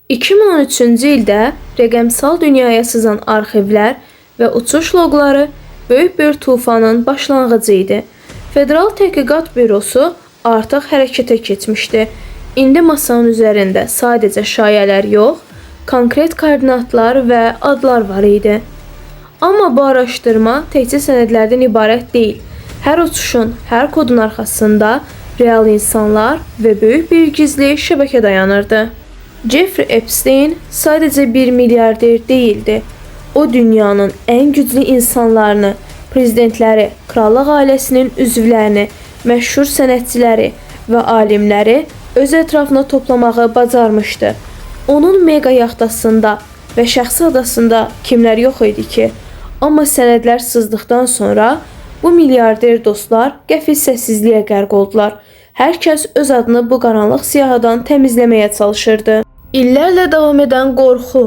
2013-cü ildə rəqəmsal dünyaya sızan arxivlər və uçuş loqları böyük bir tufanın başlanğıcı idi. Federal Təhqiqat Bürosu artıq hərəkətə keçmişdi. İndi masanın üzərində sadəcə şayələr yox, konkret koordinatlar və adlar var idi. Amma bu araşdırma təkcə sənədlərdən ibarət deyil. Hər uçuşun, hər kodun arxasında real insanlar və böyük bir gizli şəbəkə dayanırdı. Jeffrey Epstein sadəcə bir milyarder değildi. O dünyanın ən güclü insanlarını, prezidentləri, krallıq ailəsinin üzvlərini, məşhur sənətçiləri və alimləri öz ətrafına toplamağı bacarmışdı. Onun mega yaxtasında və şəxsi adasında kimlər yox idi ki? Amma sənədlər sızdıqdan sonra bu milyarder dostlar qəfil səssizliyə qərq oldular. Hər kəs öz adını bu qaranlıq siyahıdan təmizləməyə çalışırdı. İllərlə davam edən qorxu,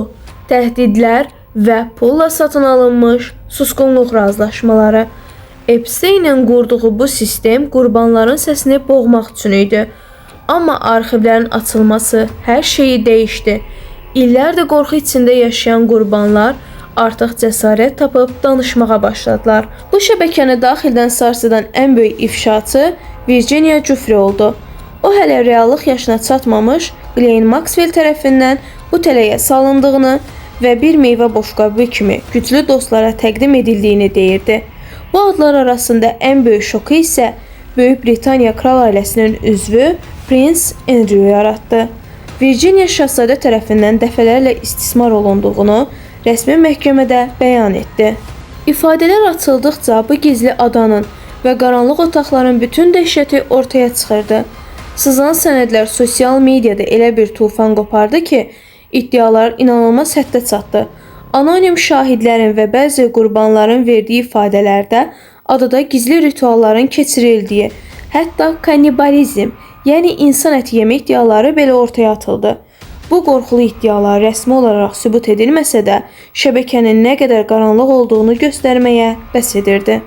təhdidlər və pulla satın alınmış susqunluq razılaşmaları. Epsteinin qurduğu bu sistem qurbanların səsini boğmaq üçün idi. Amma arxivlərin açılması hər şeyi dəyişdi. İllərdə qorxu içində yaşayan qurbanlar artıq cəsarət tapıb danışmağa başladılar. Bu şəbəkəni daxildən sarsıdan ən böyük ifşaçı Virginia Giuffre oldu. O hələ reallıq yaşına çatmamış Ghislaine Maxwell tərəfindən bu tələyə salındığını və bir meyvə boşqabı kimi güclü dostlara təqdim edildiyini deyirdi. Bu adlar arasında ən böyük şoku isə Böyük Britaniya kral ailəsinin üzvü Prince Andrew yaratdı. Virginia şahzadə tərəfindən dəfələrlə istismar olunduğunu rəsmi məhkəmədə bəyan etdi. İfadələr açıldıqca bu gizli adanın və qaranlıq otaqların bütün dəhşəti ortaya çıxırdı. Sızan sənədlər sosial mediada elə bir tufan qopardı ki, iddialar inanılmaz həddə çatdı. Anonim şahidlərin və bəzi qurbanların verdiyi ifadələrdə adada gizli ritualların keçirildiyi, hətta kannibalizm, yəni insan əti yeme iddiaları belə ortaya atıldı. Bu qorxulu iddialar rəsmi olaraq sübut edilməsə də, şəbəkənin nə qədər qaranlıq olduğunu göstərməyə bəs edirdi.